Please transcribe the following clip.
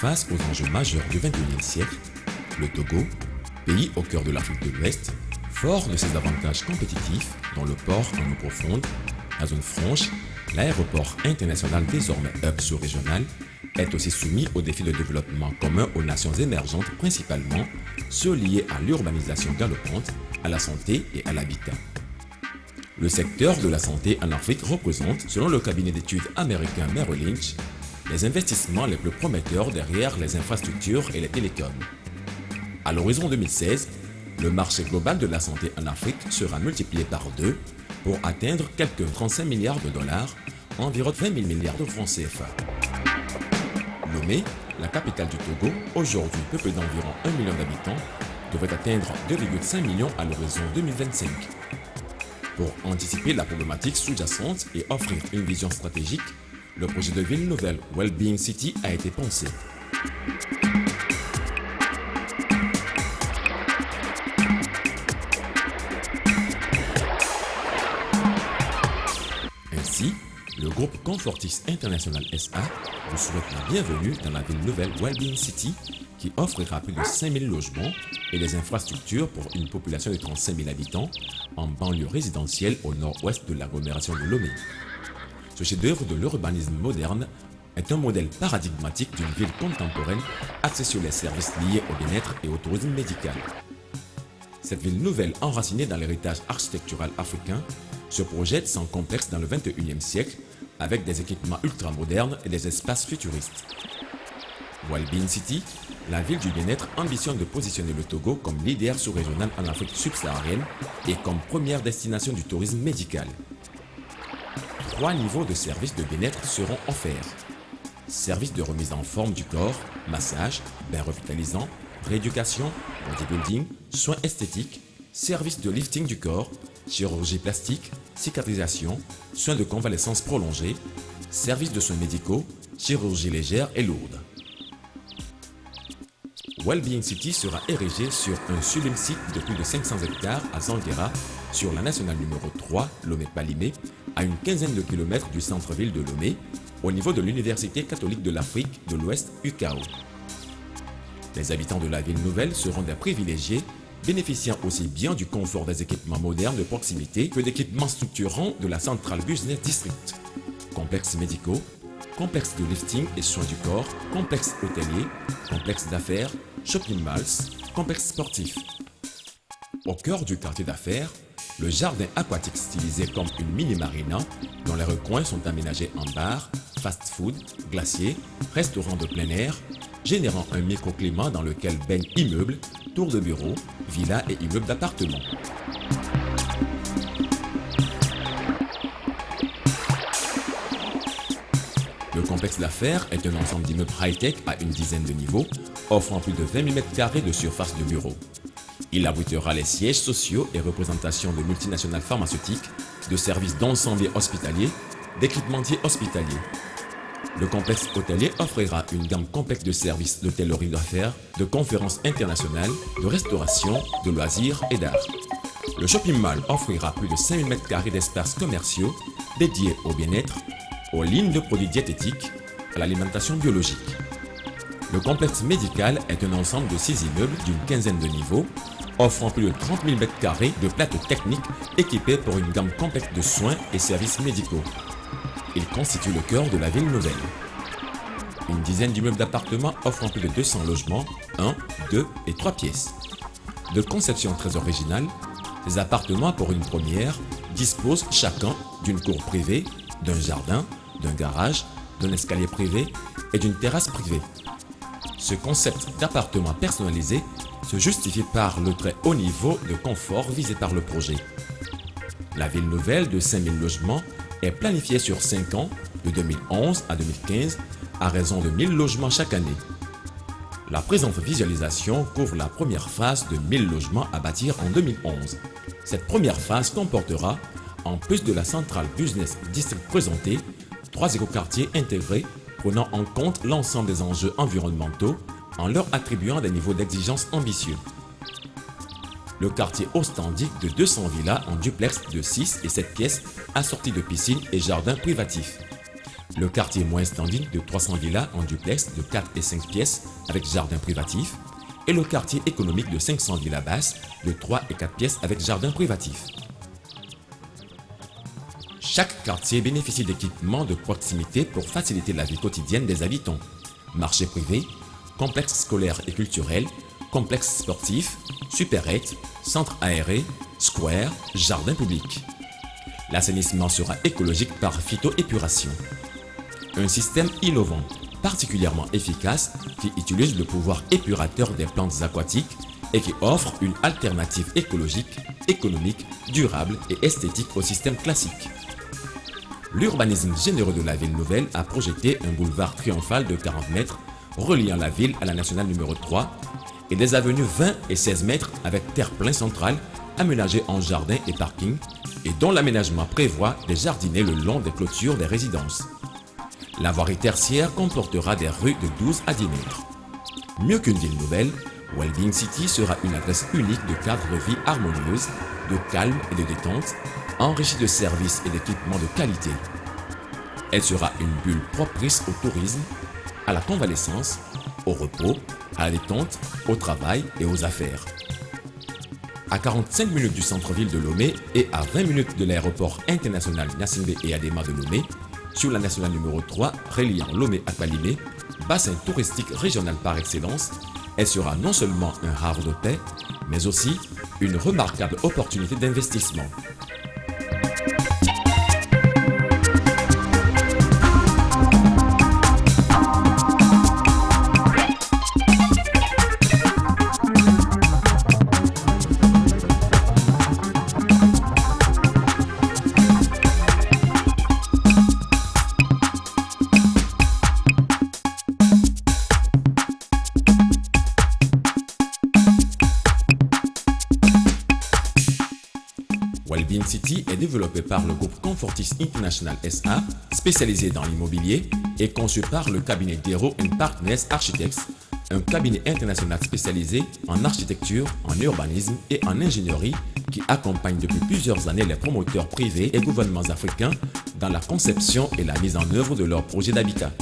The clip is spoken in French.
face aux enjeux majeurs du XXIe siècle, le Togo, pays au cœur de l'Afrique de l'Ouest, fort de ses avantages compétitifs dans le port en eau profonde, la zone franche, l'aéroport international désormais hub sous-régional, est aussi soumis aux défis de développement communs aux nations émergentes, principalement ceux liés à l'urbanisation galopante, à la santé et à l'habitat. Le secteur de la santé en Afrique représente, selon le cabinet d'études américain Merrill Lynch, les investissements les plus prometteurs derrière les infrastructures et les télécoms. À l'horizon 2016, le marché global de la santé en Afrique sera multiplié par 2 pour atteindre quelques 35 milliards de dollars, environ 20 000 milliards de francs CFA. Lomé, la capitale du Togo, aujourd'hui peuplée d'environ 1 million d'habitants, devrait atteindre 2,5 millions à l'horizon 2025. Pour anticiper la problématique sous-jacente et offrir une vision stratégique, le projet de ville nouvelle Wellbeing City a été pensé. Ainsi, le groupe Confortis International SA vous souhaite la bienvenue dans la ville nouvelle Wellbeing City qui offrira plus de 5000 logements et des infrastructures pour une population de 35 000 habitants en banlieue résidentielle au nord-ouest de l'agglomération de Lomé. Ce chef-d'œuvre de l'urbanisme moderne est un modèle paradigmatique d'une ville contemporaine axée sur les services liés au bien-être et au tourisme médical. Cette ville nouvelle enracinée dans l'héritage architectural africain se projette sans complexe dans le XXIe siècle avec des équipements ultramodernes et des espaces futuristes. Wellbeing City, la ville du bien-être, ambitionne de positionner le Togo comme leader sous-régional en Afrique subsaharienne et comme première destination du tourisme médical. 3 niveaux de services de bien-être seront offerts. Services de remise en forme du corps, massage, bains revitalisants, rééducation, bodybuilding, soins esthétiques, services de lifting du corps, chirurgie plastique, cicatrisation, soins de convalescence prolongée, services de soins médicaux, chirurgie légère et lourde. Wellbeing City sera érigé sur un sublime site de plus de 500 hectares à Zanguera, sur la nationale numéro 3, Lomé-Palimé, à une quinzaine de kilomètres du centre-ville de Lomé, au niveau de l'Université catholique de l'Afrique de l'Ouest UCAO. Les habitants de la ville nouvelle seront des privilégiés, bénéficiant aussi bien du confort des équipements modernes de proximité que d'équipements structurants de la Central Business District. Complexes médicaux, complexes de lifting et soins du corps, complexes hôteliers, complexes d'affaires, shopping malls, complexes sportifs. Au cœur du quartier d'affaires, le jardin aquatique stylisé comme une mini-marina, dont les recoins sont aménagés en bar, fast-food, glaciers, restaurants de plein air, générant un microclimat dans lequel baignent immeubles, tours de bureaux, villas et immeubles d'appartements. Le complexe d'affaires est un ensemble d'immeubles high-tech à une dizaine de niveaux, offrant plus de 20 000 m² de surface de bureaux. Il abritera les sièges sociaux et représentations de multinationales pharmaceutiques, de services d'ensemble hospitaliers, d'équipementiers hospitaliers. Le complexe hôtelier offrira une gamme complète de services d'hôtellerie d'affaires, de conférences internationales, de restauration, de loisirs et d'art. Le shopping mall offrira plus de 5000 m² d'espaces commerciaux dédiés au bien-être, aux lignes de produits diététiques, à l'alimentation biologique. Le complexe médical est un ensemble de 6 immeubles d'une quinzaine de niveaux, offrant plus de 30 000 m² de plateaux techniques équipés pour une gamme complète de soins et services médicaux. Il constitue le cœur de la ville nouvelle. Une dizaine d'immeubles d'appartements offrant plus de 200 logements, 1, 2 et 3 pièces. De conception très originale, les appartements pour une première disposent chacun d'une cour privée, d'un jardin, d'un garage, d'un escalier privé et d'une terrasse privée. Ce concept d'appartement personnalisé se justifie par le très haut niveau de confort visé par le projet. La ville nouvelle de 5000 logements est planifiée sur 5 ans, de 2011 à 2015, à raison de 1000 logements chaque année. La présente visualisation couvre la première phase de 1000 logements à bâtir en 2011. Cette première phase comportera, en plus de la Central Business District présentée, 3 écoquartiers intégrés prenant en compte l'ensemble des enjeux environnementaux en leur attribuant des niveaux d'exigence ambitieux. Le quartier ostendique de 200 villas en duplex de 6 et 7 pièces assorties de piscines et jardins privatifs. Le quartier moins standing de 300 villas en duplex de 4 et 5 pièces avec jardin privatif et le quartier économique de 500 villas basses de 3 et 4 pièces avec jardin privatif. Chaque quartier bénéficie d'équipements de proximité pour faciliter la vie quotidienne des habitants. Marché privé, complexe scolaire et culturel, complexe sportif, supérette, centre aéré, square, jardin public. L'assainissement sera écologique par phytoépuration. Un système innovant, particulièrement efficace, qui utilise le pouvoir épurateur des plantes aquatiques et qui offre une alternative écologique, économique, durable et esthétique au système classique. L'urbanisme généreux de la ville nouvelle a projeté un boulevard triomphal de 40 mètres reliant la ville à la nationale numéro 3 et des avenues 20 et 16 mètres avec terre-plein central aménagées en jardin et parking et dont l'aménagement prévoit des jardinets le long des clôtures des résidences. La voirie tertiaire comportera des rues de 12 à 10 mètres. Mieux qu'une ville nouvelle, Wellbeing City sera une adresse unique de cadre de vie harmonieuse, de calme et de détente, enrichie de services et d'équipements de qualité. Elle sera une bulle propice au tourisme, à la convalescence, au repos, à la détente, au travail et aux affaires. À 45 minutes du centre-ville de Lomé et à 20 minutes de l'aéroport international Gnassingbé et Adéma de Lomé, sur la nationale numéro 3 reliant Lomé à Kpalimé, bassin touristique régional par excellence, elle sera non seulement un havre de paix, mais aussi une remarquable opportunité d'investissement. Wellbeing City est développé par le groupe Confortis International SA, spécialisé dans l'immobilier, et conçu par le cabinet Dero & Partners Architects, un cabinet international spécialisé en architecture, en urbanisme et en ingénierie qui accompagne depuis plusieurs années les promoteurs privés et gouvernements africains dans la conception et la mise en œuvre de leurs projets d'habitat.